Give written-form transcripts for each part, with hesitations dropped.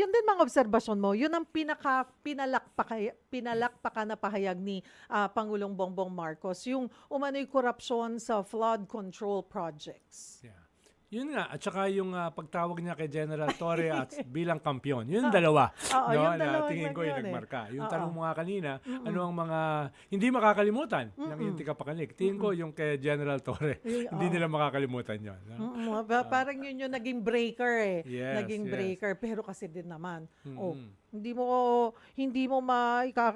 yun din mga obserbasyon mo, yun ang pinalakpakan na pahayag ni Pangulong Bongbong Marcos, yung umano'y korupsyon sa flood control projects. Yeah. Yun nga, at saka yung pagtawag niya kay General Torre at bilang kampiyon. Yun dalawa. Oo, No, yung na dalawa tingin lang ko yung yun eh. nagmarka. Yung Oo. tanong mo nga kanina, ano ang mga hindi makakalimutan ng iyong tigapakanig. Tingin ko yung kay General Torre, hindi nila makakalimutan yun. No? Parang yun yung naging breaker eh. Yes, Naging yes. breaker. Pero kasi din naman, Mm. hindi mo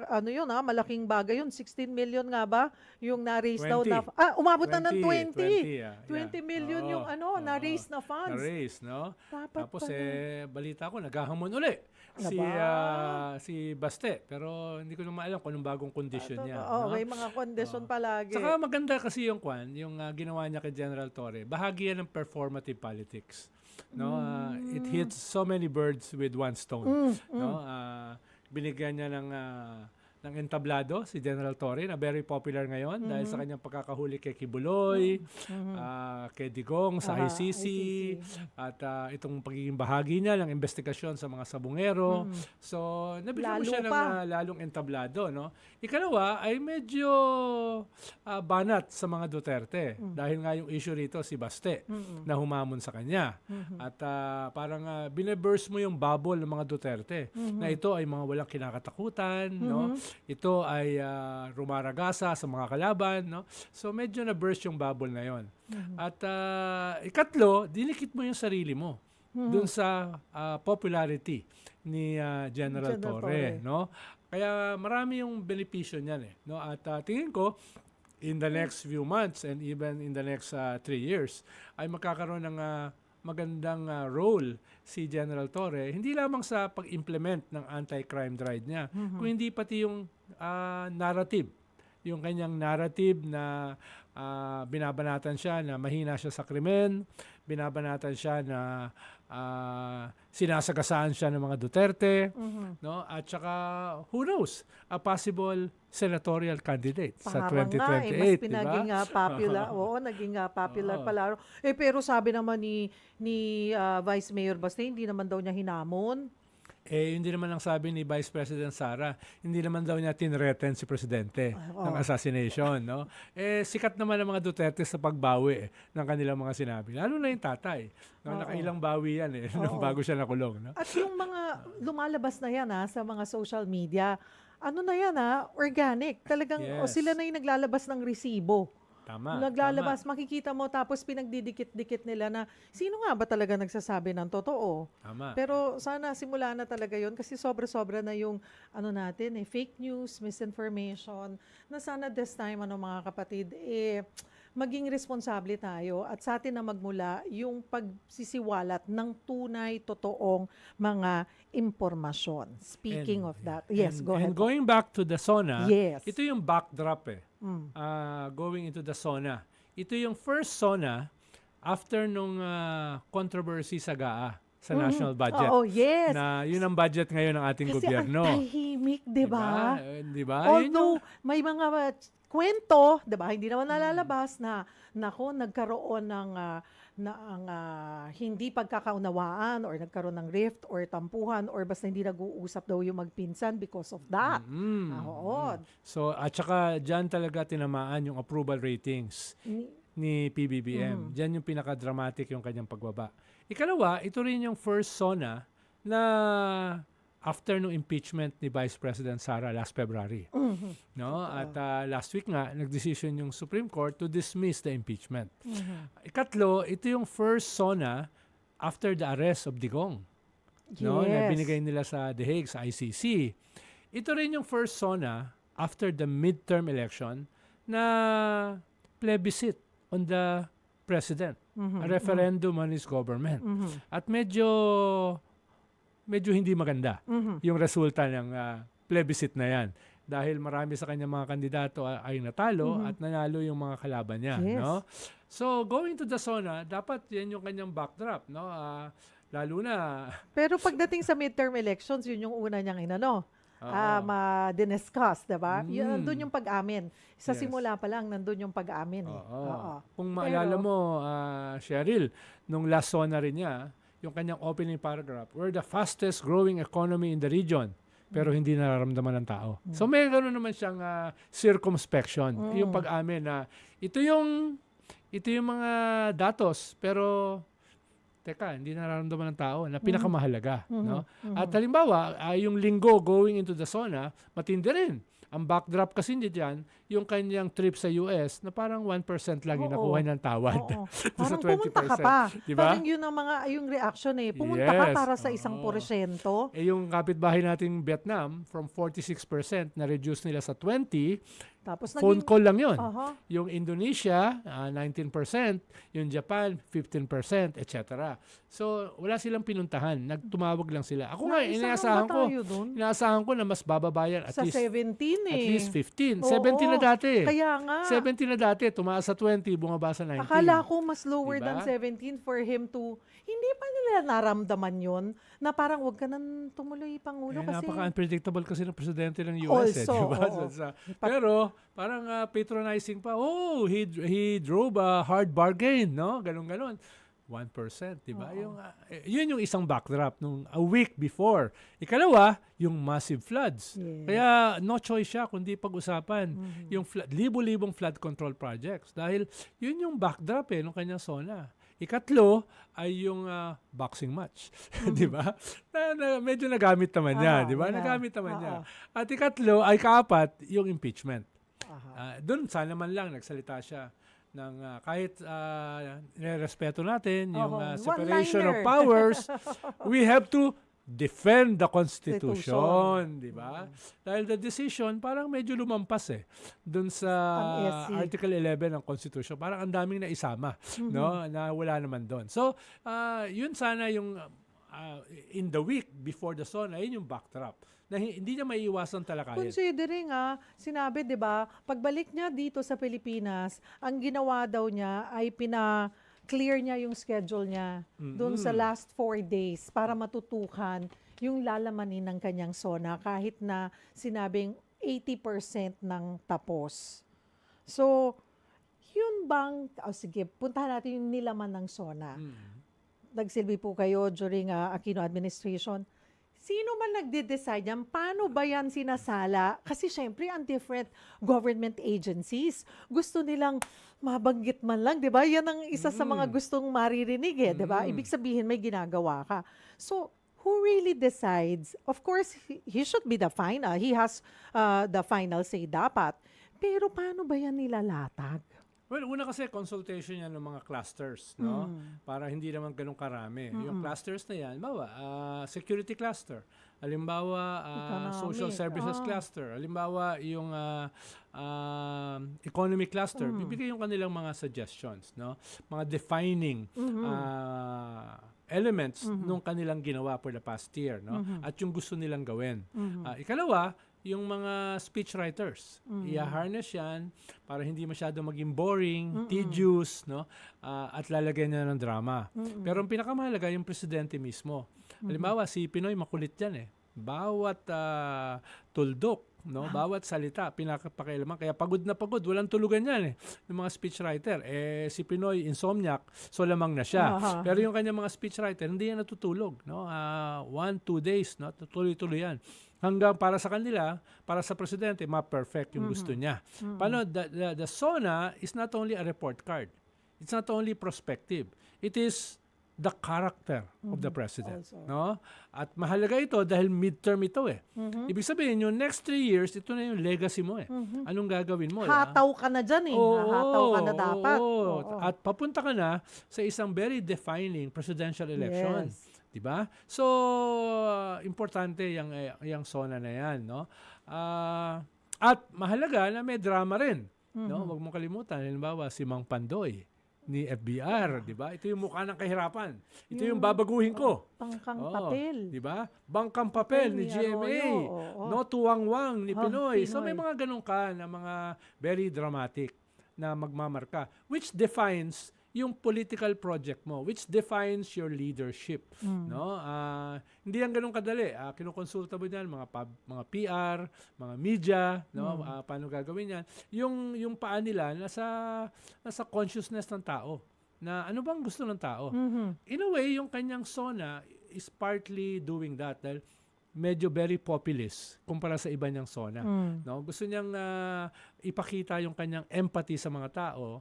ano yun malaking bagay yun. 16 million nga ba yung na-raise daw 20. na, umabot na ng 20. 20 million Oo, yung na-raise na funds. Na-raise, no? Dapat Tapos pala. balita ko, naghahamon uli si Aba. si Baste. Pero hindi ko naman alam kung anong bagong kondisyon niya. Oo, no? may mga condition palagi. Saka maganda kasi yung yung ginawa niya kay General Torre. Bahagi yan ng performative politics. No, it hits so many birds with one stone. No, binigyan niya ng entablado si General Torre na very popular ngayon dahil sa kanyang pagkakahuli kay Kibuloy, kay Digong sa ICC, at itong pagiging bahagi niya ng investigasyon sa mga sabungero. So, nabigyan mo Lalo siya ng pa. lalong entablado, no? Ikalawa ay medyo banat sa mga Duterte dahil nga yung issue rito si Baste na humamon sa kanya. At parang bineburst mo yung bubble ng mga Duterte na ito ay mga walang kinakatakutan, no? Ito ay rumaragasa sa mga kalaban, no? So medyo na-burst yung bubble na yon. At ikatlo, dinikit mo yung sarili mo dun sa popularity ni General Torre, no? Kaya marami yung benepisyo niyan eh, no? At tingin ko in the next few months and even in the next 3 years ay magkakaroon ng magandang role si General Torre, hindi lamang sa pag-implement ng anti-crime drive niya, kung hindi pati yung narrative. Yung kanyang narrative na binabanatan siya na mahina siya sa krimen, binabanatan siya na sinasagasaan siya ng mga Duterte, no? At saka, who knows, a possible senatorial candidate sa Parang 2028, nga, mas di ba? pinaging popular. Oo, naging popular pala. Pero sabi naman ni Vice Mayor Baste, hindi naman daw niya hinamon. Hindi naman ang sabi ni Vice President Sara, hindi naman daw niya tinreten si Presidente ng assassination, no? Sikat naman ang mga Duterte sa pagbawi ng kanilang mga sinabi. Lalo na yung tatay. No? Nakailang bawi yan nung bago siya nakulong, no? At yung mga lumalabas na yan sa mga social media, ano na yan organic. Talagang Yes. sila na yung naglalabas ng resibo. Tama. Naglalabas, makikita mo tapos pinagdidikit-dikit nila na sino nga ba talaga nagsasabi ng totoo. Tama. Pero sana simula na talaga yon kasi sobra-sobra na yung natin fake news, misinformation, na sana this time mga kapatid maging responsable tayo at sa atin na magmula yung pagsisiwalat ng tunay, totoong mga impormasyon. Speaking of that, yes, go ahead. And going back to the SONA, Yes. ito yung backdrop going into the SONA. Ito yung first SONA after nung controversy sa GAA, sa national budget. Oo, yes. Na yun ang budget ngayon ng ating Kasi gobyerno. ang tahimik, di ba? Di ba? Although may mga kwento, 'di ba? Hindi naman nalalabas na nagkaroon ng hindi pagkakaunawaan or nagkaroon ng rift or tampuhan or basta hindi nag-uusap daw yung magpinsan because of that. Oo. So at saka diyan talaga tinamaan yung approval ratings ni PBBM. Diyan yung pinaka-dramatic yung kanyang pagbaba. Ikalawa, ito rin yung first SONA na after nung impeachment ni Vice President Sara last February. No? At last week nga, nagdesisyon yung Supreme Court to dismiss the impeachment. Ikatlo, ito yung first SONA after the arrest of Digong. No? Na binigay nila sa The Hague, sa ICC. Ito rin yung first SONA after the midterm election na plebiscite on the president. A referendum on his government. At medyo hindi maganda yung resulta ng plebiscite na yan. Dahil marami sa kanyang mga kandidato ay natalo at nanalo yung mga kalaban niya. Yes. No? So, going to the SONA, dapat yan yung kanyang backdrop. No? Lalo na... Pero pagdating sa midterm elections, yun yung una niyang diniscuss, diba? Nandun yung pag-amin. Sa simula pa lang, nandun yung pag-amin. Kung maalala mo, Cheryl, nung last SONA rin niya, yung kanyang opening paragraph, we're the fastest growing economy in the region, pero hindi nararamdaman ng tao. So may gano'n naman siyang circumspection, yung pag-amin na ito yung mga datos, pero teka, hindi nararamdaman ng tao na pinakamahalaga, no? At halimbawa, yung linggo going into the SONA, matindi rin. Ang backdrop kasi diyan, yung kanyang trip sa US na parang 1% lang yung nakuha niyang tawad. Oo. Doon sa Parang pumunta ka pa. 20%. Diba? Parang yun ang yung reaction eh. Pumunta ka Yes. para sa isang Oo. porsyento. Yung kapitbahay nating Vietnam, from 46% na-reduce nila sa 20%, Tapos phone call lang yun. Aha. Yung Indonesia, 19%, yung Japan, 15%, etc. So, wala silang pinuntahan. Nagtumawag lang sila. Ako nga, Naisahan ba tayo dun? inaasahan ko na mas bababayan at Sa least 17 at eh. least 15. Oo. 17 na dati. Kaya nga. 17 na dati, tumaas sa 20, bumaba sa 19. Akala ko mas lower Diba? than 17 for him to, hindi pa nila naramdaman yon na parang wag ka nang tumuloy, Pangulo, kasi Napaka-unpredictable kasi ng presidente ng US. Also, diba? oo. Pero, parang patronizing pa, he drove a hard bargain, no? Ganon-ganon. 1%, di ba? Yun yung isang backdrop nung a week before. Ikalawa, yung massive floods. Yes. Kaya no choice siya kundi pag-usapan yung libo-libong flood control projects dahil yun yung backdrop nung kanyang SONA. Ikatlo ay yung boxing match, di ba? Na medyo nagamit naman niya, di ba? Nagamit naman niya. At ikatlo ay kaapat, yung impeachment. Doon sana man lang nagsalita siya ng kahit nirespeto natin yung separation of One-liner. powers, we have to defend the Constitution, di ba? Dahil the decision parang medyo lumampas doon sa Ang SC. Article 11 ng Constitution. Parang ang daming naisama, no? Na wala naman doon. So, yun sana yung in the week before the SONA, yun yung backdrop na hindi niya maiiwasan talakayin. considering sinabi 'di ba, pagbalik niya dito sa Pilipinas, ang ginawa daw niya ay clear niya yung schedule niya doon sa last 4 days para matutukan yung lalamanin ng kanyang SONA kahit na sinabing 80% ng tapos. So, yun bang, sige, puntahan natin yung nilaman ng SONA. Nagsilbi po kayo during Aquino administration. Sino man nagde-decide yan? Paano ba yan sinasala? Kasi syempre, ang different government agencies, gusto nilang mabanggit man lang, di ba? Yan ang isa sa mga gustong maririnig di ba? Ibig sabihin, may ginagawa ka. So, who really decides? Of course, he should be the final. He has the final say dapat. Pero paano ba yan nilalatag? Well, una kasi consultation yan ng mga clusters, no? Para hindi naman ganun karami. Yung clusters na yan, halimbawa, security cluster, halimbawa, social services cluster, halimbawa, yung economic cluster, bibigay yung kanilang mga suggestions, no? Mga defining elements nung kanilang ginawa for the past year, no? At yung gusto nilang gawin. Ikalawa, yung mga speechwriters. I-harness yan para hindi masyado maging boring, tedious, no? At lalagyan niya ng drama. Pero ang pinakamahalaga, yung presidente mismo. Halimbawa, si Pinoy makulit yan Bawat tuldok, no? Bawat salita, pinakapakialaman. Kaya pagod na pagod, walang tulugan yan yung mga speechwriter. Si Pinoy, insomniac, so lamang na siya. Pero yung kanyang mga speechwriter, hindi yan natutulog, no? 1-2 days, no? Tuloy-tuloy yan. Hanggang para sa kanila, para sa presidente, ma-perfect yung gusto niya. Paano? The SONA is not only a report card. It's not only prospective. It is the character of the president. Also. No? At mahalaga ito dahil midterm ito Ibig sabihin, yung next 3 years, ito na yung legacy mo Anong gagawin mo? Hataw ka na dyan Hataw ka na dapat. Oo. At papunta ka na sa isang very defining presidential election. Yes. Diba? So, importante yung SONA na yan, no? At mahalaga na may drama rin, no? Huwag mong kalimutan, halimbawa si Mang Pandoy ni FBR, di ba? Ito yung mukha ng kahirapan. Ito yung babaguhin ko. Bangkang papel. Di ba? Bangkang papel ni GMA. No tuwang-wang ni Pinoy. So may mga ganun ka na mga very dramatic na magmamarka, which defines yung political project mo, which defines your leadership, no? Hindi yan ganun kadali. Kinukonsulta mo yan mga PR, mga media, no? Paano gagawin yan? Yung paa nila nasa consciousness ng tao na ano bang gusto ng tao. In a way, yung kanyang SONA is partly doing that dahil medyo very populist kumpara sa iba niyang SONA. No? Gusto niyang ipakita yung kanyang empathy sa mga tao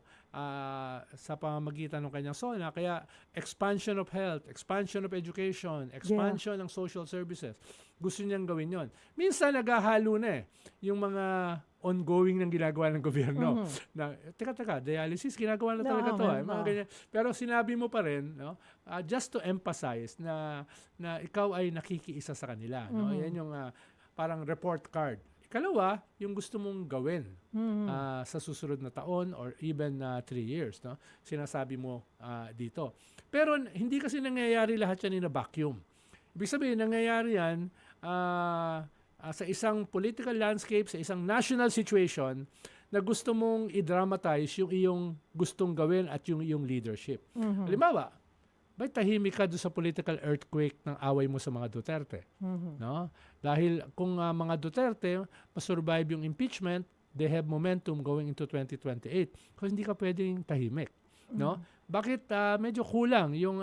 sa pamamagitan ng kanyang SONA. Kaya expansion of health, expansion of education, expansion ng social services. Gusto niyang gawin yon. Minsan naghahalo na yung mga ongoing ng ginagawa ng gobyerno. Na, teka, dialysis, ginagawa na talaga to. Mga ganyan. Pero sinabi mo pa rin, no, just to emphasize na ikaw ay nakikiisa sa kanila. No? Yan yung parang report card. Ikalawa, yung gusto mong gawin sa susunod na taon or even 3 years. No? Sinasabi mo dito. Pero hindi kasi nangyayari lahat yan in a vacuum. Ibig sabihin, nangyayari yan sa isang political landscape, sa isang national situation na gusto mong i-dramatize yung iyong gustong gawin at yung iyong leadership. Halimbawa, ba'y tahimik ka doon sa political earthquake ng away mo sa mga Duterte? No? Dahil kung mga Duterte, masurvive yung impeachment, they have momentum going into 2028. Kasi hindi ka pwedeng tahimik. No? Bakit medyo kulang yung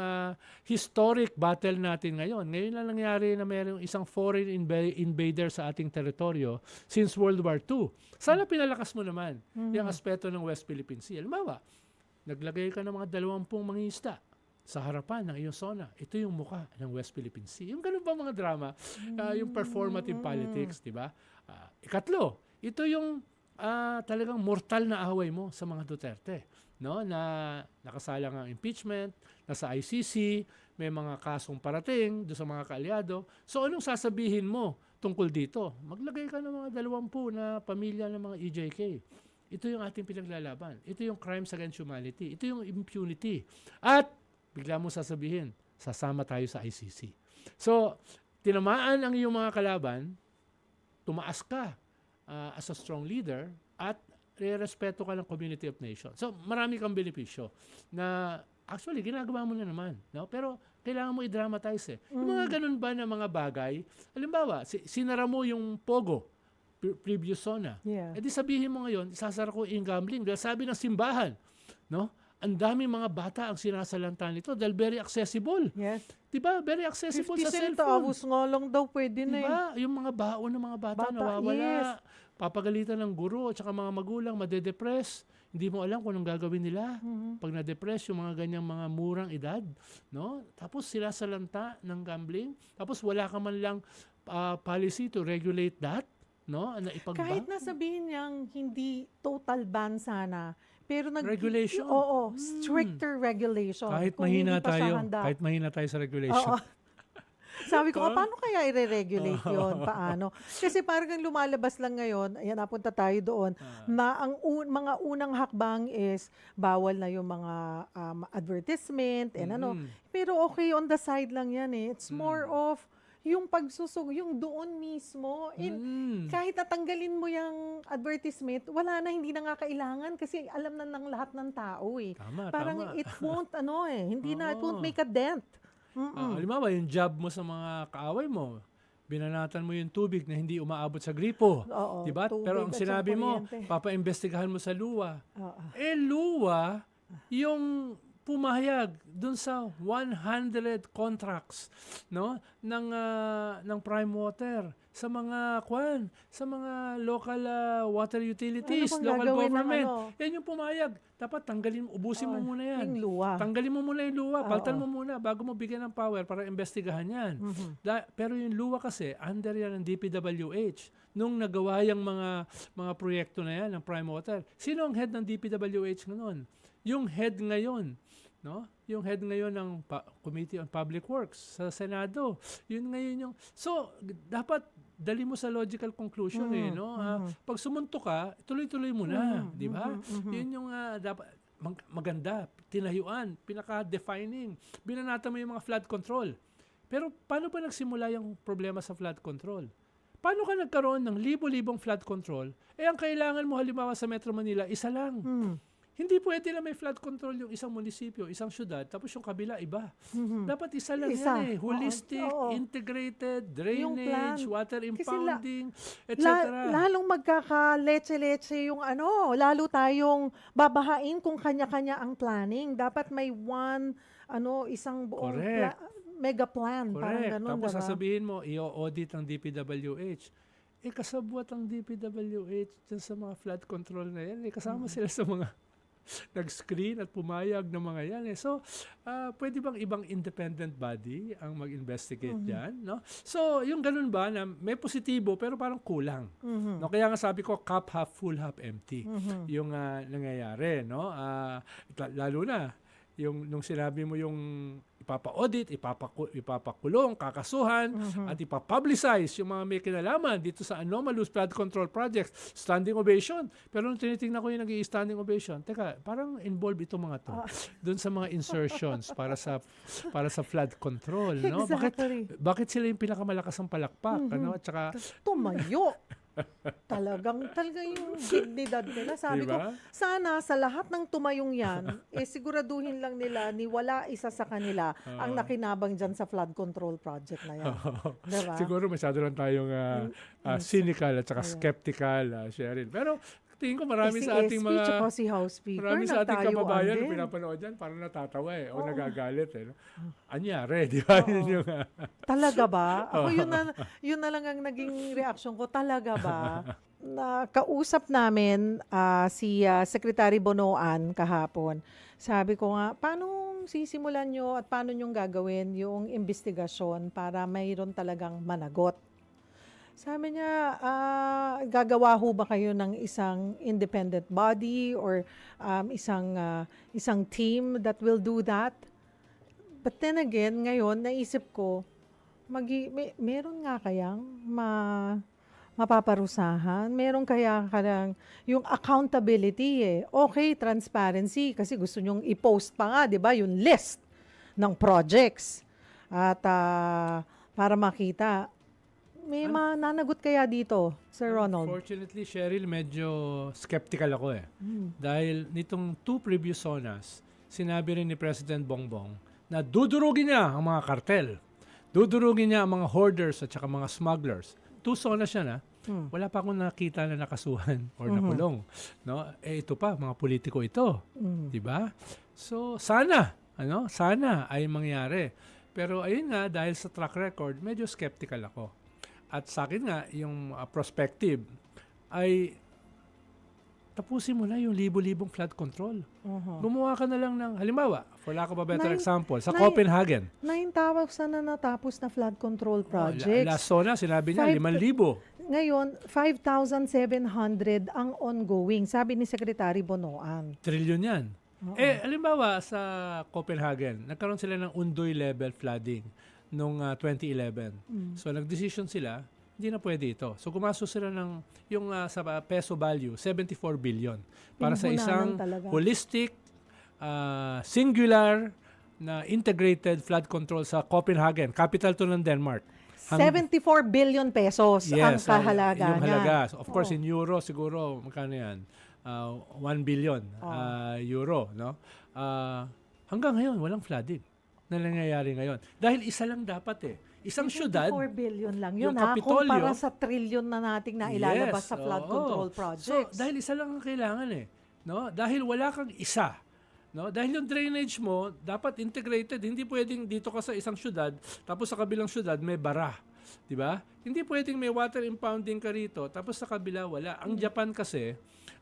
historic battle natin ngayon? Ngayon lang nangyari na mayroong isang foreign invader sa ating teritoryo since World War II. Sana pinalakas mo naman yung aspeto ng West Philippine Sea. Halimbawa, naglagay ka ng mga 20 mangingisda sa harapan ng iyong SONA. Ito yung muka ng West Philippine Sea. Yung ganun ba mga drama? Yung performative politics, di ba? Ikatlo, ito yung talagang mortal na away mo sa mga Duterte. No, na nakasalang ang impeachment, nasa ICC, may mga kasong parating do sa mga kaalyado. So anong sasabihin mo tungkol dito? Maglagay ka ng mga 20 na pamilya ng mga EJK. Ito yung ating pinaglalaban. Ito yung crimes against humanity. Ito yung impunity. At bigla mo sasabihin, sasama tayo sa ICC. So, tinamaan ang iyong mga kalaban, tumaas ka as a strong leader, at respeto ka ng community of nations. So, marami kang benepisyo na actually, ginagawa mo na naman. No? Pero, kailangan mo i-dramatize. Yung mga ganun ba na mga bagay, halimbawa, sinara mo yung Pogo, previous SONA. Yeah. E di sabihin mo ngayon, isasara ko yung gambling. Dahil sabi ng simbahan, no? Ang daming mga bata ang sinasalanta nito dahil very accessible. Yes. Diba? Very accessible 50 sa cellphone. centavos nga lang daw pwede na Diba? Yung mga baon ng mga bata nawawala. Yes. Papagalitan ng guro at saka mga magulang, madedepress. Hindi mo alam kung anong gagawin nila. Pag na-depress yung mga ganyang mga murang edad. No? Tapos sila salanta ng gambling. Tapos wala ka man lang policy to regulate that. No? Na Kahit na sabihin niyang hindi total ban sana, pero regulation. Oo, stricter regulation. Kahit Kung mahina hindi pa siya tayo, handa. kahit mahina tayo sa regulation. Oo. Sabi ko, paano kaya i-regulate yun? Paano? Kasi parang lumalabas lang ngayon, ayan, napunta tayo doon, na ang mga unang hakbang is bawal na yung mga advertisement and ano. Pero okay, on the side lang yan eh. It's more of yung yung doon mismo, kahit natanggalin mo yung advertisement, wala na, hindi na nga kailangan kasi alam na ng lahat ng tao eh. Parang it won't, hindi na, it won't make a dent. Halimbawa, yung job mo sa mga kaaway mo, binanatan mo yung tubig na hindi umaabot sa gripo. Oo, diba? Pero ang sinabi mo, papaimbestigahan mo sa luwa. Luwa, yung pumayag dun sa 100 contracts, no, ng Prime Water sa mga local water utilities, local government. Yan yung pumayag. Dapat tanggalin mo, ubusin mo muna yan. Yung luwa. Tanggalin mo muna yung luwa, paltan mo muna bago mo bigyan ng power para imbestigahan yan. Pero yung luwa kasi under yan ng DPWH. Nung nagawa yung mga proyekto na yan ng Prime Water, sino ang head ng DPWH ngayon? Yung head ngayon, no? Yung head ngayon ng Committee on Public Works sa Senado. Yun ngayon yung... So, dapat dali mo sa logical conclusion no? Pag sumunto ka, tuloy-tuloy mo na, di ba? Yun yung dapat maganda, tinayuan, pinaka-defining. Binanata mo yung mga flood control. Pero paano ba nagsimula yung problema sa flood control? Paano ka nagkaroon ng libo-libong flood control? Ang kailangan mo halimbawa sa Metro Manila, isa lang. Hindi pwede na may flood control yung isang munisipyo, isang syudad, tapos yung kabila iba. Dapat isa lang Isa. yan eh. Holistic, Oo. integrated, Yung drainage, plan. water Kasi impounding, etc. Lalong magkaka-leche-leche yung lalo tayong babahain kung kanya-kanya ang planning. Dapat may isang buong Correct. mega plan. Parang Correct. ganun, Tapos diba? sasabihin mo, i-audit ang DPWH. Kasabwat ang DPWH dyan sa mga flood control na yan. Kasama sila sa mga nag-screen at pumayag ng mga yan. So, pwede bang ibang independent body ang mag-investigate dyan? No? So, yung ganun ba na may positibo pero parang kulang. No? Kaya nga sabi ko, cup half full, half empty. Yung nangyayari. No? Lalo na, nung sinabi mo yung ipapa-audit, ipapakulong, kakasuhan, at ipapublicize yung mga may kinalaman dito sa anomalous flood control projects, standing ovation. Pero nung tinitingnan ko yung nag-i-standing ovation, teka, parang involved itong mga to doon sa mga insertions para sa flood control. No? Exactly. Bakit sila yung pinakamalakas ang palakpak? Ano? At saka, Tumayo. Talagang yung dignidad nila. Sabi ko, Diba? sana sa lahat ng tumayong yan, siguraduhin lang nila ni wala isa sa kanila ang nakinabang dyan sa flood control project na yan. Diba? siguro masyado lang tayong cynical at saka skeptical, Sheryl. Pero tingin ko marami sa ating mga... tsaka si House Speaker, Marami sa ating nagtayuan kababayan din. na pinapanood yan, parang natatawa o nagagalit. No? Anyari, di ba? Yun yung, Talaga ba? Ako yun na lang ang naging reaksyon ko. Talaga ba? Nakausap namin si Secretary Bonoan kahapon. Sabi ko nga, paano sisimulan nyo at paano nyo gagawin yung investigasyon para mayroon talagang managot? Sabi niya, gagawa ho ba kayo ng isang independent body or isang team that will do that? But then again, ngayon, naisip ko, meron nga kayang mapaparusahan? Meron kayang yung accountability eh. Okay, transparency, kasi gusto nyong i-post pa nga, di ba, yung list ng projects. At para makita, may mananagot kaya dito, Sir Ronald? Unfortunately, Sheryl, medyo skeptical ako eh. Dahil nitong 2 previous zonas, sinabi rin ni President Bongbong na dudurugin niya ang mga kartel. Dudurugin niya ang mga hoarders at saka mga smugglers. 2 zonas siya na. Wala pa akong nakita na nakasuhan or nakulong. No? Ito pa, mga politiko ito. Diba? So, sana ay mangyari. Pero ayun nga, dahil sa track record, medyo skeptical ako. At sa akin nga, yung perspective ay tapusin mo na yung libo-libong flood control. Gumawa ka na lang ng, halimbawa, for lack of a better example, sa Copenhagen. 9,000 na natapos na flood control projects. Last zona, sinabi niya, 5,000. Ngayon, 5,700 ang ongoing, sabi ni Secretary Bonoan. Trilyon yan. Halimbawa, sa Copenhagen, nagkaroon sila ng Undoy level flooding noong 2011. So, nag-decision sila, hindi na pwede ito. So, gumastos sila ng, yung sa peso value, 74 billion para sa isang holistic, singular, na integrated flood control sa Copenhagen, capital to ng Denmark. 74 billion pesos ang kahalaga yung niya. halaga. So, of course, in euro, siguro, magkano yan? 1 billion euro. No? Hanggang ngayon, walang flooding na nangyayari ngayon. Dahil isa lang dapat eh. Isang syudad, 4 billion lang yun, yung Kapitolyo, kumpara sa trillion na nating nailalabas sa flood control projects. So, dahil isa lang ang kailangan eh. No? Dahil wala kang isa. No? Dahil yung drainage mo, dapat integrated. Hindi pwedeng dito ka sa isang syudad, tapos sa kabilang syudad may bara. Diba? Hindi pwedeng may water impounding ka rito, tapos sa kabila wala. Ang Japan kasi,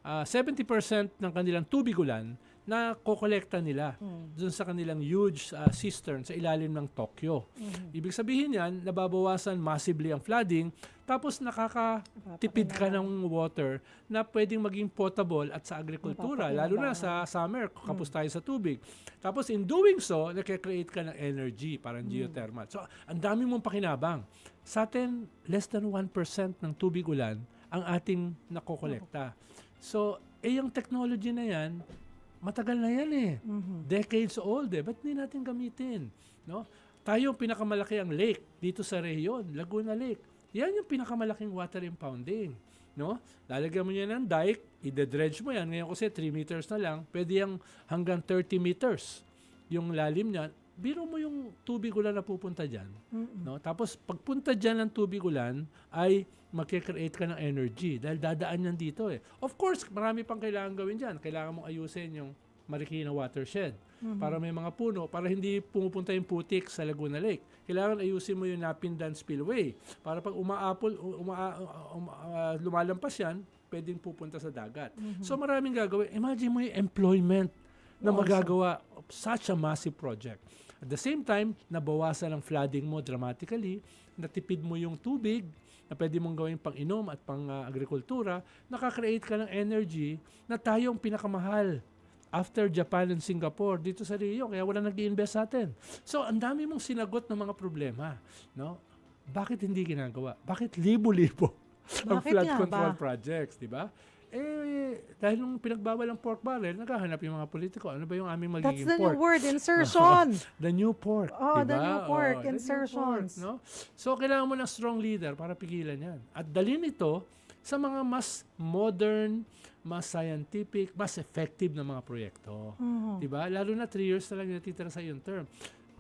70% ng kanilang tubig ulan na kokolekta nila dun sa kanilang huge cistern sa ilalim ng Tokyo. Ibig sabihin yan, nababawasan massively ang flooding, tapos nakakatipid ka ng water na pwedeng maging potable at sa agrikultura, lalo na sa summer, kapos tayo sa tubig. Tapos in doing so, nakikreate ka ng energy, parang geothermal. So, ang dami mong pakinabang. Sa atin, less than 1% ng tubig ulan ang ating nakokolekta. So, yung technology na yan, matagal na yan eh. Decades old eh. Ba't hindi natin gamitin? No? Tayo pinakamalaki ang lake dito sa rehiyon, Laguna Lake. Yan yung pinakamalaking water impounding. no? Lalagyan mo yan ng dike, ide-dredge mo yan. Ngayon kasi 3 meters na lang, pwede yung hanggang 30 meters yung lalim niya. Biro mo yung tubig ulan na pupunta dyan. No? Tapos pagpunta dyan ng tubig ulan, ay magkikreate ka ng energy dahil dadaan yan dito eh. Of course, marami pang kailangan gawin dyan. Kailangan mong ayusin yung Marikina watershed para may mga puno, para hindi pumupunta yung putik sa Laguna Lake. Kailangan ayusin mo yung Napindan Spillway para pag lumalampas yan, pwedeng pupunta sa dagat. So maraming gagawin. Imagine mo yung employment na magagawa of such a massive project. At the same time, nabawasan ang flooding mo dramatically, natipid mo yung tubig na pwede mong gawin pang inom at pang agrikultura, nakakreate ka ng energy na tayo ang pinakamahal after Japan and Singapore dito sa Rio, kaya wala nag-i-invest sa atin. So, ang dami mong sinagot ng mga problema, no? Bakit hindi ginagawa? Bakit libo-libo ang Bakit flood nga control ba? projects, di ba? Dahil nung pinagbawal ang pork barrel, naghahanap yung mga politiko. Ano ba yung aming That's magiging the pork? new word, insertion. The new pork. Oh, diba? the new pork, the new insertions. pork, no? So, kailangan mo ng strong leader para pigilan yan. At dalhin ito sa mga mas modern, mas scientific, mas effective na mga proyekto. Diba? Lalo na 3 years na lang natitira sa yung term.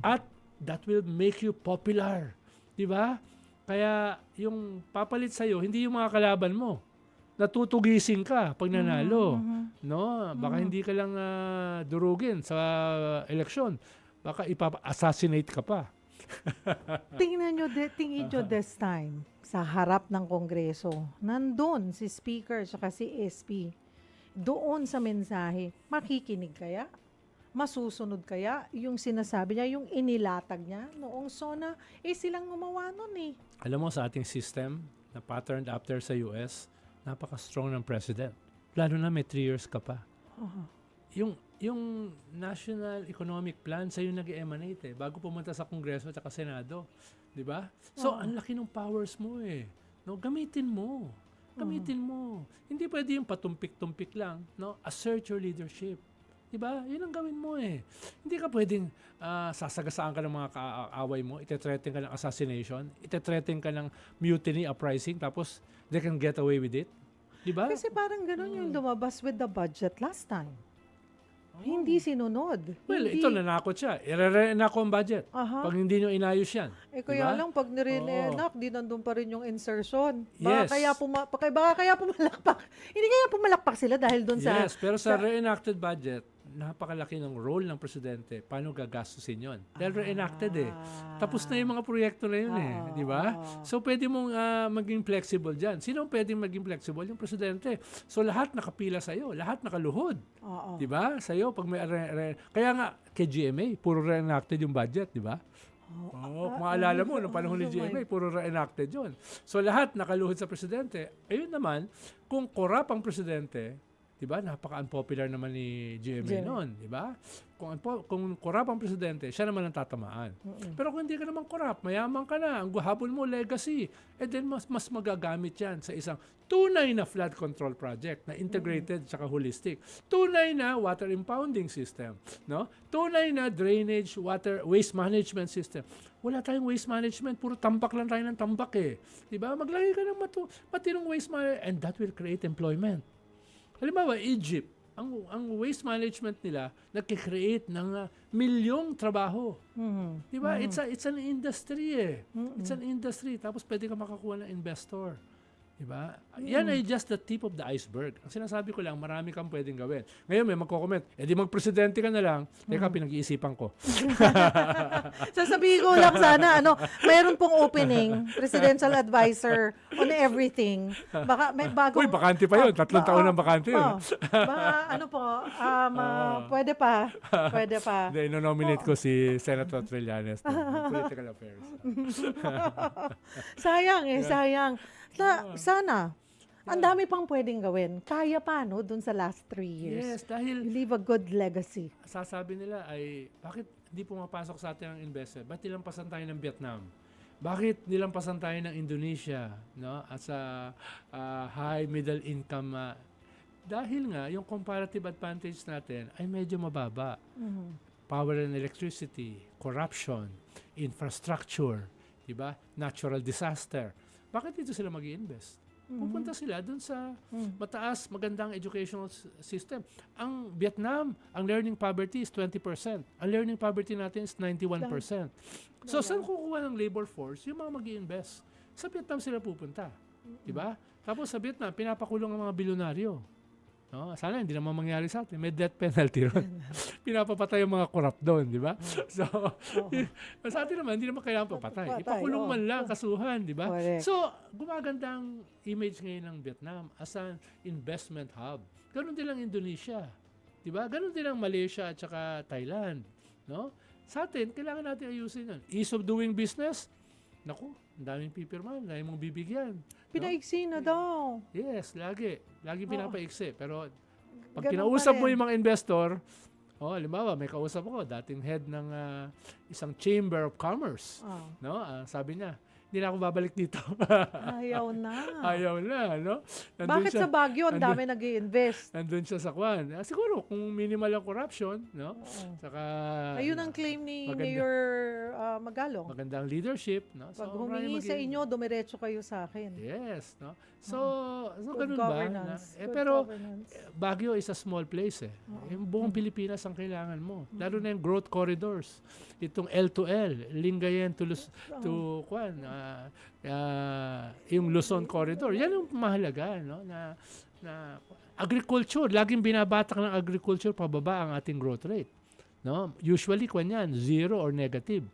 At that will make you popular. Diba? Kaya yung papalit sa'yo, hindi yung mga kalaban mo. Natutugising ka pag nanalo. No? Baka hindi ka lang durugin sa eleksyon. Baka ipapa-assassinate ka pa. Tingnan nyo this time, sa harap ng Kongreso, nandun si Speaker at si SP. Doon sa mensahe, makikinig kaya? Masusunod kaya yung sinasabi niya, yung inilatag niya noong SONA, silang gumawa nun eh. Alam mo sa ating system na patterned after sa US, napaka-strong ng president. Lalo na may 3 years ka pa. Yung National Economic Plan sa'yo nag-emanate bago pumunta sa Kongreso at Senado. Di ba? So, ang laki ng powers mo eh. No, gamitin mo. Gamitin mo. Hindi pwede yung patumpik-tumpik lang. No? Assert your leadership. Di ba? Yun ang gawin mo eh. Hindi ka pwedeng sasagasaan ka ng mga kaaway mo, ite-threaten ka ng assassination, ite-threaten ka ng mutiny, uprising, tapos they can get away with it. Di ba? Kasi parang ganun yung lumabas with the budget last time. Hindi sinunod. Well, hindi. ito nanakot siya. Ire-reenact ang budget. Aha. Pag hindi nyo inayos yan. Kaya Diba? lang, pag nire-enact, di nandun pa rin yung insertion. Yes. Baka kaya pumalakpak. Hindi kaya pumalakpak sila dahil dun sa... Yes, pero sa reenacted budget, napakalaki ng role ng presidente. Paano gagastusin yon? Dahil reenacted eh. Tapos na yung mga proyekto na yun eh. Di ba? So, pwede mong maging flexible dyan. Sino ang pwedeng maging flexible? Yung presidente. So, lahat nakapila sa'yo. Lahat nakaluhod. Di ba? Sa'yo, pag may... Kaya nga, kay GMA, puro reenacted yung budget. Di ba? Kung maalala mo, nung panahon ni GMA, puro reenacted yun. So, lahat nakaluhod sa presidente. Ayun naman, kung korap ang presidente, di ba? Napaka-unpopular naman ni GMA noon, di ba? Kung korap ang presidente, siya naman ang tatamaan. Pero kung hindi ka naman korap, mayaman ka na, ang habol mo, legacy, then mas magagamit yan sa isang tunay na flood control project na integrated tsaka holistic. Tunay na water impounding system. No? Tunay na drainage, waste management system. Wala tayong waste management, puro tambak lang tayo ng tambak eh. Di ba? Maglagay ka ng matinong waste management and that will create employment. Halimbawa, Egypt, ang waste management nila nagkikreate ng milyong trabaho. Di ba? It's an industry eh. It's an industry. Tapos pwede ka makakuha ng investor. Di ba? Yan ay just the tip of the iceberg. Ang sinasabi ko lang, marami kang pwedeng gawin. Ngayon may magko-comment, di magpresidente ka na lang. Teka, pinag-iisipan ko. Sasabihin ko lang sana, mayroon pong opening, presidential advisor on everything. Baka may bagong... Uy, bakante pa yun. 3 taon ng bakante yun. Baka pwede pa. Pwede pa. Hindi, ino-nominate ko si Senator Trillanes ng Political Affairs. Sayang. Sana. Ang dami pang pwedeng gawin. Kaya pa, no? Dun sa last 3 years. Yes, dahil You leave a good legacy. sasabi nila ay, bakit hindi pumapasok sa atin ang investor? Ba't nilampasan tayo ng Vietnam? Bakit nilampasan tayo ng Indonesia? No? As a high middle income. Dahil nga, yung comparative advantage natin ay medyo mababa. Power and electricity, corruption, infrastructure, diba? Natural disaster. Bakit dito sila mag-i-invest? pupunta sila dun sa mataas, magandang educational system. Ang Vietnam, ang learning poverty is 20%. Ang learning poverty natin is 91%. So, saan kukuha ng labor force? Yung mga mag-i-invest. Sa Vietnam sila pupunta. Diba? Tapos sa Vietnam, pinapakulong ang mga bilyonaryo. No? Sana hindi naman mangyari sa atin. May death penalty ron. Pinapapatay yung mga corrupt doon, di ba? So, sa atin naman, hindi naman kailangan papatay. Ipakulong man lang, kasuhan, di ba? Correct. So, gumaganda ang image ngayon ng Vietnam as an investment hub. Ganon din lang Indonesia. Di ba? Ganon din lang Malaysia at saka Thailand. No? Sa atin, kailangan natin ayusin yun. Ease of doing business, naku, ang daming pipirman, ang daming mong bibigyan. Pinaiksi na daw. Yes, lagi. Lagi pinapaiksi. Pero pag Ganun kinausap pa mo rin. yung mga investor, halimbawa, may kausap ako, dating head ng isang chamber of commerce. No? Sabi niya, hindi na ako babalik dito. Ayaw na. Ayaw na, no? Bakit sa Baguio ang dami nag-i-invest? Nandun siya sa Kwan. Siguro, kung minimal ang corruption, no? Saka, Ayun ang claim ni maganda. Mayor Magalong. magandang leadership, no? Pag So, humingi sa inyo, dumiretso kayo sa akin. Yes, no? So, Good ganun ba? governance. Good Pero, governance. Baguio is a small place Yung buong Pilipinas ang kailangan mo. Lalo na yung growth corridors. Itong L2L, Lingayen to Kwan, yung Luzon corridor. Yan yung mahalaga, no? Na agriculture, laging binabatak ng agriculture pababa ang ating growth rate. No? Usually kwan yan, 0 or negative.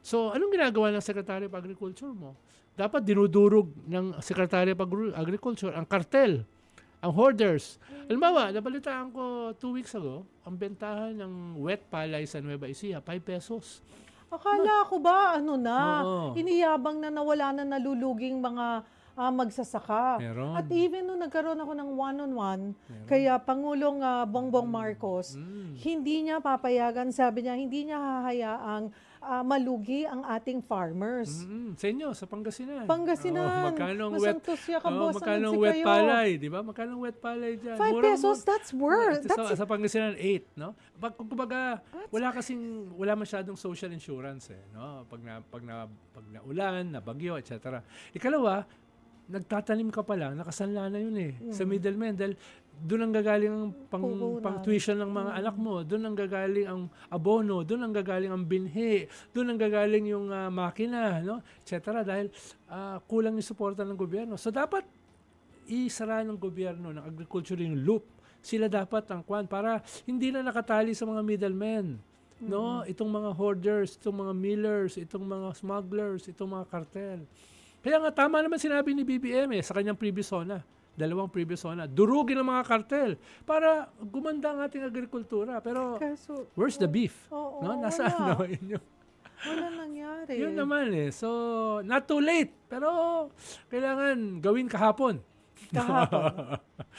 So, anong ginagawa ng Secretary of Agriculture mo? Dapat dinudurog ng Secretary of Agriculture ang kartel, ang hoarders. Halimbawa, nabalitaan ko 2 weeks ago, ang bentahan ng wet palay sa Nueva Ecija, 5 pesos. Akala ko ba, Oo. iniyabang na nawala na naluluging mga magsasaka. Meron. At even nung nagkaroon ako ng one-on-one, kaya Pangulong Bongbong Marcos, hindi niya papayagan, sabi niya, hindi niya hahayaang malugi ang ating farmers. Sa inyo, sa Pangasinan. Pangasinan. Magkano ang Masantos siya ka, boss. magkano ang Anong wet kayo? palay, di ba? Magkano ang wet palay dyan? 5 pesos, that's worth. Sa Pangasinan, 8, no? Kumbaga, wala masyadong social insurance, no? Pag naulan, nabagyo, etc. Ikalawa, nagtatanim ka pa lang, nakasanla na yun sa middleman. Dahil doon ang gagaling ang pang-tuition ng mga anak mo, doon ang gagaling ang abono, doon ang gagaling ang binhi, doon ang gagaling yung makina, no? etc. Dahil kulang yung suporta ng gobyerno. So dapat isara ng gobyerno, ng agriculture yung loop. Sila dapat ang kwan para hindi na nakatali sa mga middlemen. No? Itong mga hoarders, itong mga millers, itong mga smugglers, itong mga cartel. Kaya nga tama naman sinabi ni BBM sa kanyang previous zona, 2 previous zona, durugin ang mga kartel para gumanda ang ating agrikultura. Pero where's the beef? No? Nasaan naman yun? Wala nangyari. Yun naman So, not too late. Pero kailangan gawin kahapon.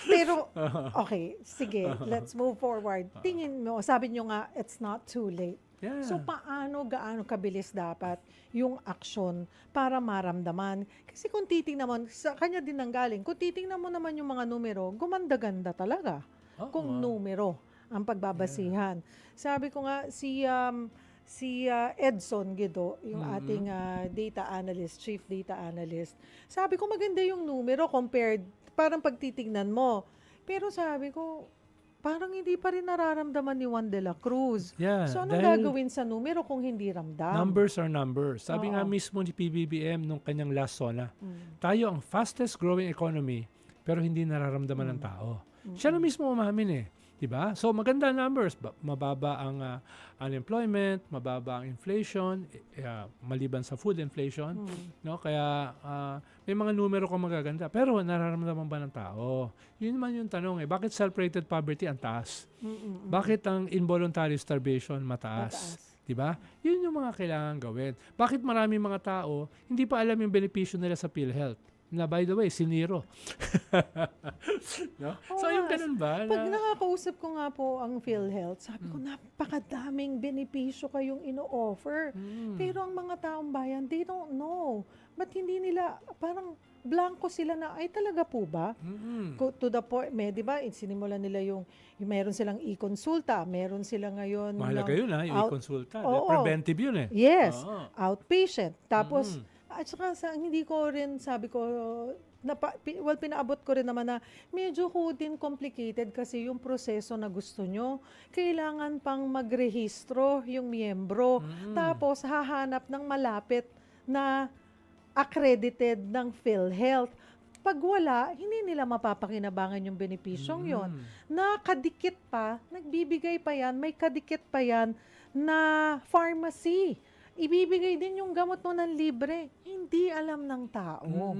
Pero, okay, sige, let's move forward. Tingin mo, sabi nyo nga, it's not too late. Yeah. So, gaano kabilis dapat yung aksyon para maramdaman? Kasi kung titingnan mo, sa kanya din nanggaling, kung titingnan mo naman yung mga numero, gumanda-ganda talaga. Kung numero ang pagbabasihan. Sabi ko nga, si Edson Guido, yung ating data analyst, chief data analyst, sabi ko maganda yung numero compared, parang pagtitignan mo. Pero sabi ko, parang hindi pa rin nararamdaman ni Juan de la Cruz. Yeah, So, anong gagawin sa numero kung hindi ramdam? Numbers are numbers. Sabi nga mismo ni PBBM nung kanyang last zona, tayo ang fastest growing economy pero hindi nararamdaman ng tao. Siya na mismo umamin Diba? So maganda numbers, mababa ang unemployment, mababa ang inflation, maliban sa food inflation, no? Kaya may mga numero kung magaganda, pero nararamdaman ba ng tao? Yun naman yung tanong bakit self-rated poverty ang taas? Bakit ang involuntary starvation mataas? Diba? Yun yung mga kailangan gawin. Bakit maraming mga tao hindi pa alam yung benepisyo nila sa PhilHealth? Na by the way, siniro. No? So yung ganun ba? Pag nakakausap ko nga po ang PhilHealth, sabi ko, napakadaming benepisyo kayong ino-offer. Pero ang mga taong bayan, they don't know. Ba't hindi nila, parang blanco sila na, ay talaga po ba? To the point, di ba, sinimulan nila yung meron silang e-consulta, meron sila ngayon. Mahalaga yun yung e-consulta. Oo. Preventive yun Yes, outpatient. Tapos, At saka hindi ko rin, sabi ko, pinaabot ko rin naman na medyo ho din complicated kasi yung proseso na gusto nyo. Kailangan pang magrehistro yung miyembro. Tapos hahanap ng malapit na accredited ng PhilHealth. Pag wala, hindi nila mapapakinabangan yung benepisyong yon. Nakadikit pa, nagbibigay pa yan, may kadikit pa yan na pharmacy. Ibibigay din yung gamot mo ng libre. Hindi alam ng tao.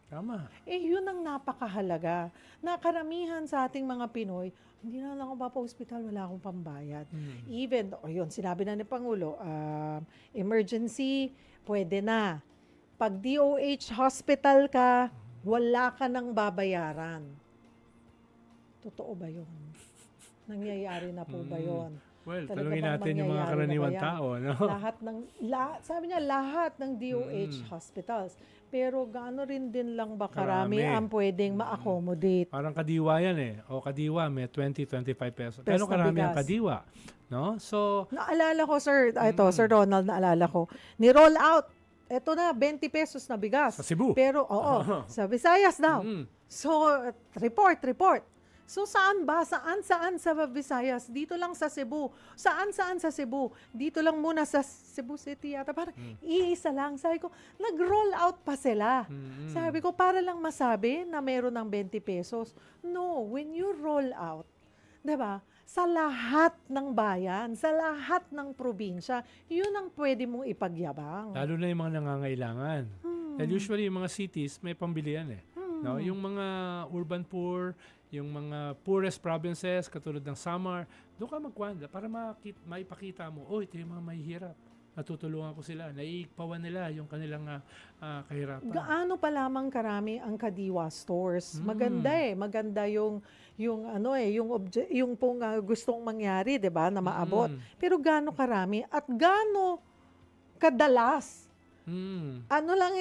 Tama. Yun ang napakahalaga. Na karamihan sa ating mga Pinoy, hindi na lang ako papa-hospital, wala akong pambayad. Even, yun, sinabi na ni Pangulo, emergency, pwede na. Pag DOH hospital ka, wala ka nang babayaran. Totoo ba yun? Nangyayari na po ba yun? Well, Talaga tanungin bang natin yung mga mangyayari na karaniwan ba yan? tao, no? Sabi niya, lahat ng DOH hospitals. Pero gaano rin din lang ba karami ang pwedeng ma-accommodate? Parang kadiwa yan eh. O kadiwa, may 20-25 pesos. Gano'ng na karami ang bigas. kadiwa? No? So, Naalala ko, sir, Sir Ronald, naalala ko, ni-roll out, eto na, 20 pesos na bigas. sa Cebu. Pero, sa Visayas daw. So, report. So, saan ba? Saan sa Visayas? Dito lang sa Cebu. Saan sa Cebu? Dito lang muna sa Cebu City yata. Parang iisa lang. Sabi ko, nag-roll out pa sila. Sabi ko, para lang masabi na meron ng 20 pesos. No, when you roll out, diba? Sa lahat ng bayan, sa lahat ng probinsya, yun ang pwede mong ipagyabang. Lalo na yung mga nangangailangan. And usually, yung mga cities, may pambili yan eh. No? Yung mga urban poor, yung mga poorest provinces, katulad ng Samar, doon ka magkwanda para maipakita mo, ito yung mga mahihirap. Natutulungan ko sila. Naiikpawan nila yung kanilang kahirapan. Gaano pa lamang karami ang Kadiwa stores? Maganda maganda yung pong gustong mangyari, 'di ba, na maabot. Pero gaano karami at gaano kadalas? Ano lang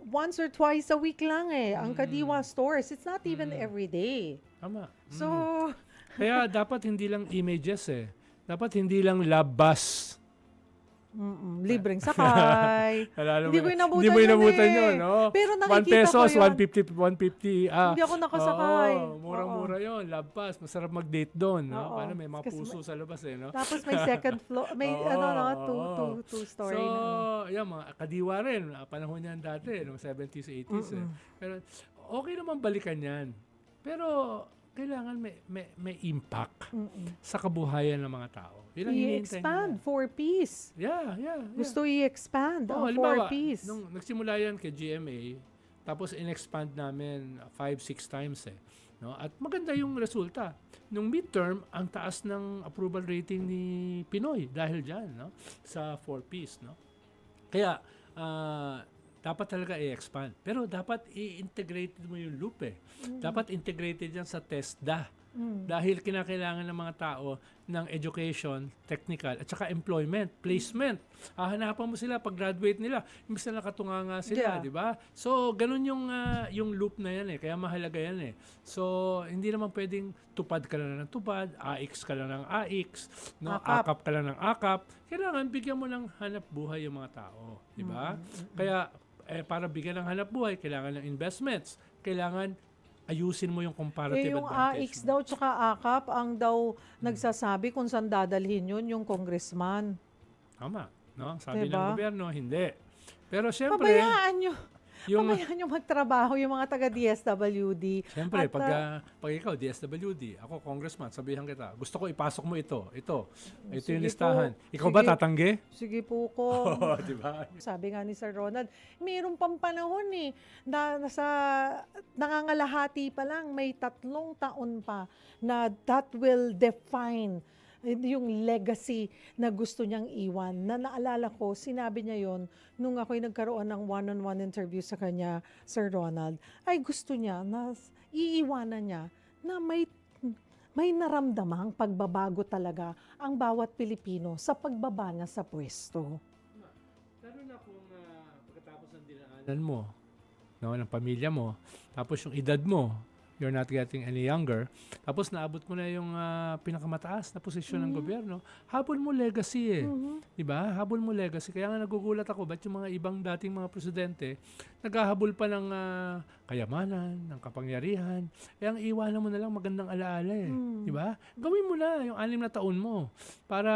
once or twice a week lang ang Kadiwa stores. It's not even every day. Tama. So, Kaya dapat hindi lang images eh. Dapat hindi lang lab bus. libreng sakay. Hindi ko inabutan Hindi mo inabutan yun yun, no? Pero 1 nakikita pesos, ko yun. 150. Hindi ako nakasakay. Murang-mura yun. Lab bus. Masarap mag-date doon, no? Oo. Paano may mga Kasi puso sa labas eh, no? Tapos may second floor, may two-story So, na. yan, mga kadiwa rin. Panahon yan dati, noong 70s, 80s. Eh. Pero okay naman balikan yan. Pero kailangan may impact sa kabuhayan ng mga tao. Yun ang hinihintay I-expand nila. 4-piece. Yeah. Gusto i-expand ang halimbawa, 4-piece. nung nagsimula yan kay GMA, tapos in-expand namin 5-6 times eh. No? At maganda yung resulta. Nung midterm, ang taas ng approval rating ni Pinoy dahil dyan, no? Sa 4-piece. No? Kaya, dapat talaga i-expand. Pero dapat i-integrate mo yung loop eh. Dapat integrated yan sa TESDA. Dahil kinakailangan ng mga tao ng education, technical, at saka employment, placement. Hahanapan mo sila pag graduate nila. Imbis na nakatunganga sila, di ba? So, ganun yung loop na yan eh. Kaya mahalaga yan eh. So, hindi naman pwedeng tupad ka lang ng tupad, AX ka lang ng AX, no? AKAP ka lang ng AKAP. Kailangan bigyan mo ng hanap buhay yung mga tao, di ba? Kaya, para bigyan ng hanap buhay, kailangan ng investments. Kailangan ayusin mo yung comparative Yung advantage. AX daw tsaka AKAP ang daw nagsasabi kung saan dadalhin yun yung congressman. Tama. No? Sabi Diba? ng gobyerno, hindi. Pero siyempre, Pabayaan yung magtrabaho yung mga taga-DSWD. siyempre, At, pag ikaw, DSWD, ako congressman, sabihan kita, gusto ko ipasok mo ito yung Sige listahan. po. Ikaw ba Sige. tatanggi? Sige po ko. Di ba? Sabi nga ni Sir Ronald, mayroong pang panahon na nangangalahati pa lang, may 3 taon pa na that will define yung legacy na gusto niyang iwan. Na naalala ko, sinabi niya yon nung ako'y nagkaroon ng one-on-one interview sa kanya, Sir Ronald, ay gusto niya na iiwanan niya na may naramdamang pagbabago talaga ang bawat Pilipino sa pagbaba niya sa pwesto. Lalo na kung pagkatapos ng dinaanan mo, no, ng pamilya mo, tapos yung edad mo, you're not getting any younger. Tapos naabot mo na yung pinakamataas na posisyon ng gobyerno. Habol mo legacy eh. 'Di ba? Habol mo legacy. Kaya nga nagugulat ako ba't yung mga ibang dating mga presidente naghahabol pa ng kayamanan, ng kapangyarihan. Eh ang iwanan mo na lang magandang alaala eh. 'Di ba? Gawin mo na yung 6 na taon mo para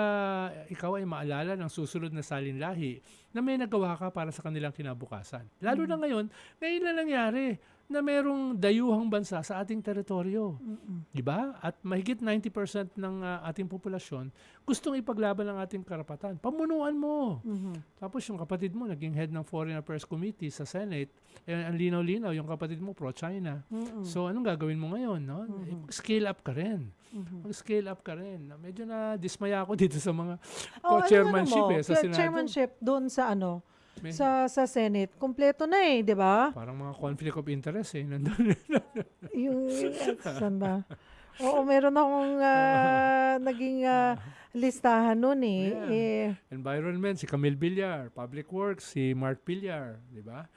ikaw ay maalala ng susunod na salinlahi na may nagawa ka para sa kanilang kinabukasan. Lalo na ngayon na nangyari na merong dayuhang bansa sa ating teritoryo. Di ba? At mahigit 90% ng ating populasyon gustong ipaglaban ang ating karapatan. Pamunuan mo. Tapos yung kapatid mo naging head ng Foreign Affairs Committee sa Senate. Ang linaw-linaw, yung kapatid mo pro-China. So anong gagawin mo ngayon? No? Scale up ka rin. Mag-scale up ka rin. Medyo na dismaya ako dito sa mga co-chairmanship sa Senado. Chairmanship doon sa sa Senate, kompleto na eh, di ba? Parang mga conflict of interest eh. Nandun. Yung, saan ba? Oo, meron akong naging listahan nun eh. Yeah. Environment, si Camille Villar. Public Works, si Mark Villar. Di ba?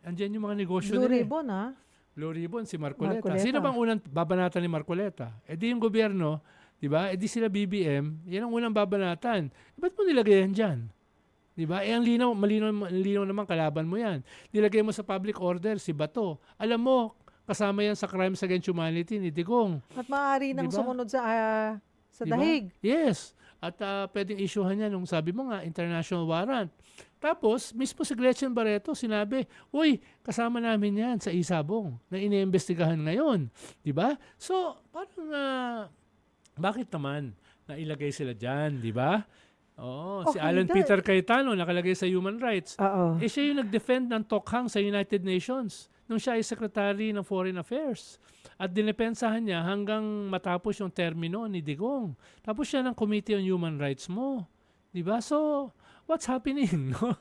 Andyan yung mga negosyo Blue nila. Ribbon Blue Ribbon, si Marcoleta. Sino bang unang babanatan ni Marcoleta? Di yung gobyerno, di ba? Di sila BBM. Yan ang unang babanatan. Ba't mo nilagay yan dyan? Di ba? Ang malinaw naman kalaban mo yan. Nilagay mo sa public order si Bato. Alam mo, kasama yan sa crimes against humanity ni Digong. At maaari nang sumunod sa dahig. Yes. At pwedeng issuehan yan nung sabi mo nga, international warrant. Tapos, mismo si Gretchen Barreto sinabi, uy, kasama namin yan sa Isabong na iniimbestigahan ngayon. Di ba? So, parang, bakit naman nailagay sila dyan? Di ba? Oo, si Alan Peter Cayetano nakalagay sa human rights. Siya yung nag-defend ng Tokhang sa United Nations nung siya ay Secretary ng Foreign Affairs. At dinepensahan niya hanggang matapos yung termino ni Digong. Tapos siya ng Committee on Human Rights mo. Diba? So, what's happening? No?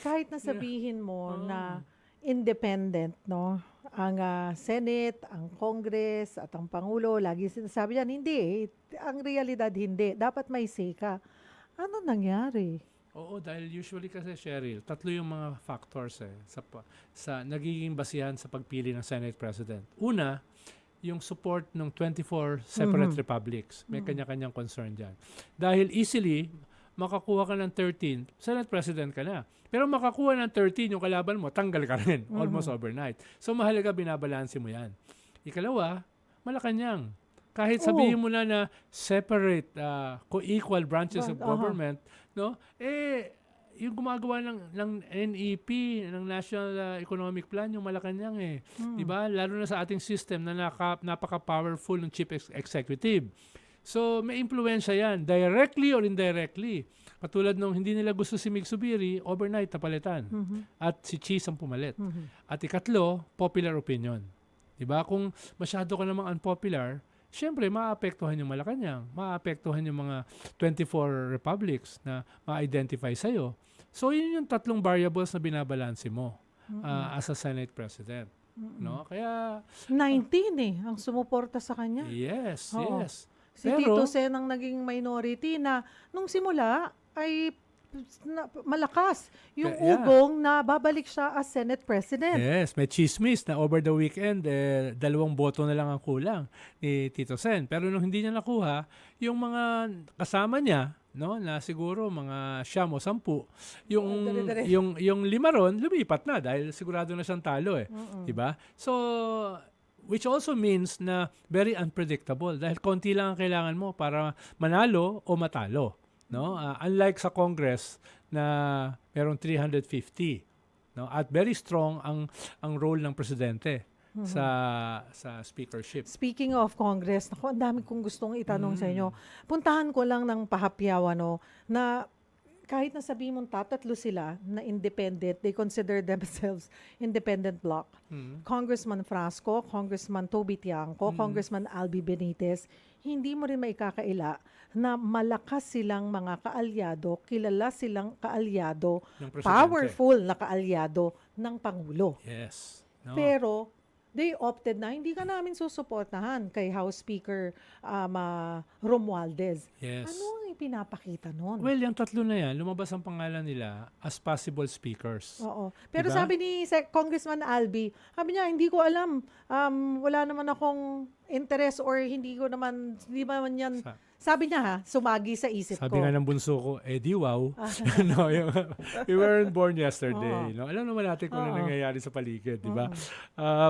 Kahit na sabihin mo na independent, no? Ang Senate, ang Congress, at ang Pangulo, lagi sinasabi yan, hindi. Ang realidad, hindi. Dapat may say ka. Ano nangyari? Oo, dahil usually kasi, Cheryl, 3 yung mga factors sa nagiging basihan sa pagpili ng Senate President. Una, yung support ng 24 separate republics. May kanya-kanyang concern dyan. Dahil easily, makakuha ka ng 13, Senate President ka na. Pero makakuha ng 13, yung kalaban mo, tanggal ka rin. Almost overnight. So, mahalaga binabalanse mo yan. Ikalawa, Malacanang. Kahit sabihin mo na separate, co-equal branches of government, no? Yung gumagawa ng NEP, ng National Economic Plan, yung Malacanang eh. Diba? Lalo na sa ating system na napaka-powerful ng chief executive. So, may impluensya yan, directly or indirectly. Katulad nung hindi nila gusto si Mig Zubiri, overnight napalitan. At si Cheese ang pumalit. At ikatlo, popular opinion. Diba? Kung masyado ka namang unpopular, syempre, maapektuhan yung Malacanang, maapektuhan yung mga 24 republics na ma-identify sa'yo. So, yun yung 3 variables na binabalanse mo as a Senate President. No? Kaya 19 ang sumuporta sa kanya. Yes, Oo. yes. Si Tito Sen ang naging minority na nung simula ay malakas yung ugong na babalik siya as Senate President. Yes, may chismis na over the weekend, 2 boto na lang ang kulang ni Tito Sen. Pero nung hindi niya nakuha, yung mga kasama niya, no, na siguro mga 9 o 10, yung 5 ron, lumipat na dahil sigurado na siyang talo eh. Diba? So, which also means na very unpredictable dahil konti lang ang kailangan mo para manalo o matalo. No? Unlike sa Congress na merong 350, no? At very strong ang role ng presidente sa speakership. Speaking of Congress, naku, ang dami kong gustong itanong sa inyo. Puntahan ko lang ng pahapyaw na kahit na sabihin mong tatatlo sila na independent, they consider themselves independent bloc. Congressman Frasco, Congressman Toby Tiangco, Congressman Albi Benitez, hindi mo rin maikakaila na malakas silang mga kaalyado, kilala silang kaalyado, powerful na kaalyado ng Pangulo. Yes. No? Pero they opted na hindi ka namin susuportahan kay House Speaker Romualdez. Yes. Ano ang ipinapakita nun? Well, yung tatlo na yan, lumabas ang pangalan nila as possible speakers. Oo. Pero Diba? sabi ni Congressman Albi, sabi niya, hindi ko alam, wala naman akong interest or hindi naman yan, sabi niya sumagi sa isip Sabi ko. nga ng bunso ko, di wow. No, we weren't born yesterday. Oo. No? Alam naman natin kung ano Oo. nangyayari sa paligid, di ba?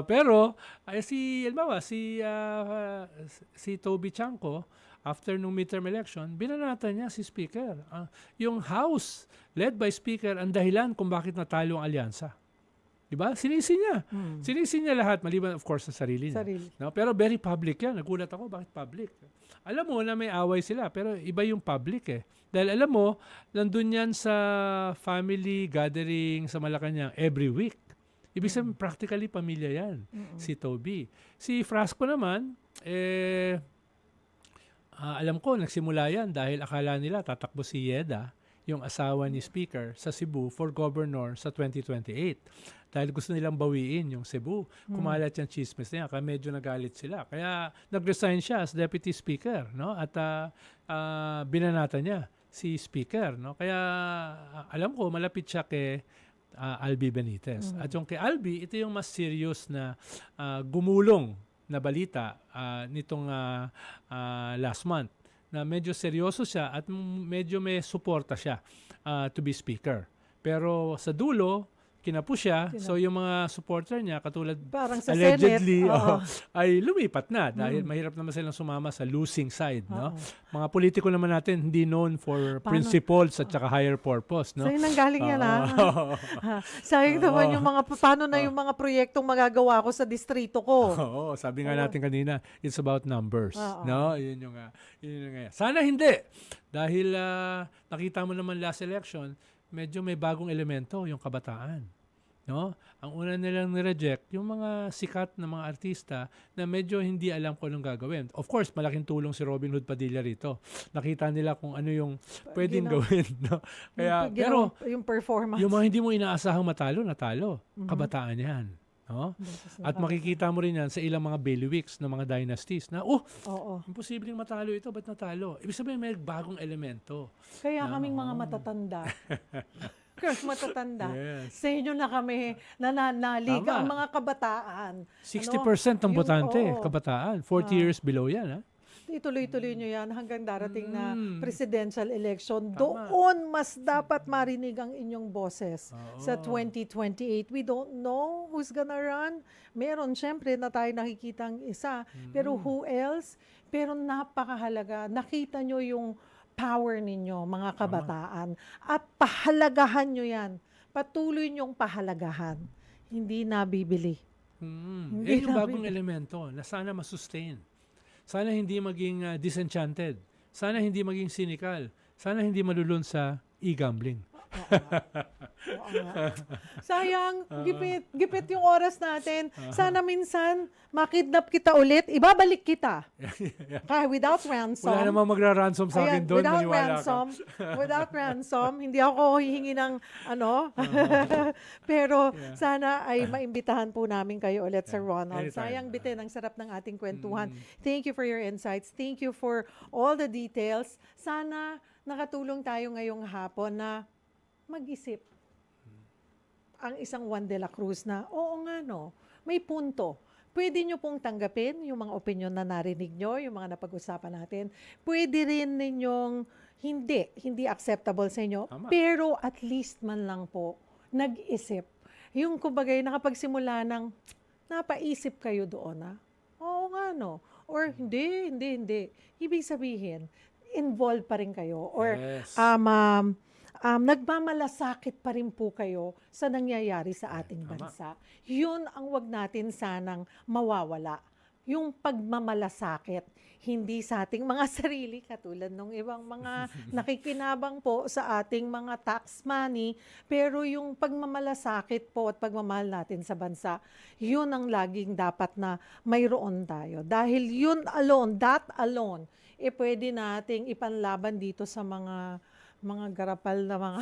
Pero, si Toby Chanco, after nung midterm election, binanatan niya si Speaker. Yung House, led by Speaker, ang dahilan kung bakit natalo ang alyansa. Diba? Sinisi niya. Sinisi niya lahat, maliban of course sa sarili niya. No? Pero very public yan. Nagulat ako, bakit public? Alam mo na may away sila, pero iba yung public eh. Dahil alam mo, nandun yan sa family gathering sa Malacanang every week. Ibig sabihin, practically pamilya yan, si Toby. Si Frasco naman, alam ko, nagsimula yan dahil akala nila tatakbo si Yeda, yung asawa ni Speaker, sa Cebu for governor sa 2028. Dahil gusto nilang bawiin yung Cebu. Kumalat yung chismis niya, kaya medyo nagalit sila. Kaya nag-resign siya as deputy speaker, no? At binanatan niya si Speaker, no? Kaya alam ko, malapit siya kay Albi Benitez. At yung kay Albi, ito yung mas serious na gumulong na balita nitong last month, na medyo seryoso siya at medyo may suporta siya to be speaker. Pero sa dulo, kinapush siya. So yung mga supporter niya, katulad parang sa allegedly, Senate, ay lumipat na dahil mahirap naman silang sumama sa losing side. No? Mga politiko naman natin hindi known for principles at saka higher purpose. No? Sa'yo nang galing yan sayang naman yung mga, paano na yung mga proyektong magagawa ko sa distrito ko. Oo, sabi nga natin kanina, it's about numbers. No? Yun yung sana hindi. Dahil nakita mo naman last election, medyo may bagong elemento yung kabataan. No? Ang una nilang nireject, yung mga sikat na mga artista na medyo hindi alam kung anong gagawin. Of course, malaking tulong si Robin Hood Padilla rito. Nakita nila kung ano yung pwedeng gawin. No? Kaya, pero, yung performance. yung mga hindi mo inaasahang matalo, natalo. Kabataan yan. No? At makikita mo rin yan sa ilang mga bailiwicks ng mga dynasties na, imposibleng matalo ito, ba't natalo? Ibig sabihin, may bagong elemento. Kaya kaming mga matatanda, Yes. sa inyo na kami nananalig ang mga kabataan. 60% ng botante, kabataan. 40 years below yan. Ituloy-tuloy nyo yan hanggang darating na presidential election. Doon mas dapat marinig ang inyong boses sa 2028. We don't know who's gonna run. Meron, syempre, na tayo nakikitang isa. Pero who else? Pero napakahalaga. Nakita nyo yung power ninyo, mga kabataan. At pahalagahan nyo yan. Patuloy nyong pahalagahan. Hindi nabibili. Yung bagong elemento na sana masustain. Sana hindi maging disenchanted. Sana hindi maging cynical. Sana hindi malulun sa e-gambling. Sayang, gipit yung oras natin. Sana minsan makidnap kita ulit, ibabalik kita. Kaya without ransom. Wala namang magra-ransom sa akin doon. Without ransom, hindi ako hihingi ng pero sana ay maimbitahan po namin kayo ulit sa Ronald. Sayang bitin, ang sarap ng ating kwentuhan. Thank you for your insights. Thank you for all the details. Sana nakatulong tayo ngayong hapon na mag-isip ang isang Juan de la Cruz na, may punto. Pwede nyo pong tanggapin yung mga opinion na narinig nyo, yung mga napag-usapan natin. Pwede rin ninyong hindi acceptable sa inyo. Tama. Pero at least man lang po, nag-isip. Yung kumbaga, nakapagsimula ng napaisip kayo doon or hindi. Ibig sabihin, involved pa rin kayo or nagmamalasakit pa rin po kayo sa nangyayari sa ating bansa. Yun ang wag natin sanang mawawala. Yung pagmamalasakit, hindi sa ating mga sarili katulad ng ibang mga nakikinabang po sa ating mga tax money, pero yung pagmamalasakit po at pagmamahal natin sa bansa, yun ang laging dapat na mayroon tayo. Dahil yun alone, that alone, pwede nating ipanlaban dito sa mga mga garapal na mga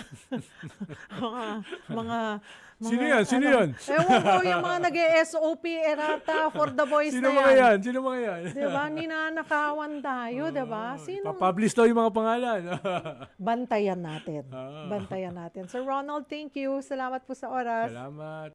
mga mga Sino yan? Sino yan? Ewan ko, yung mga nag-SOP errata for the boys Sino na mga yan. yan? Sino mga yan? Diba? Ninanakawan tayo, diba? Sino? Papublish daw yung mga pangalan. Bantayan natin. Ah. Bantayan natin. Sir Ronald, thank you. Salamat po sa oras. Salamat.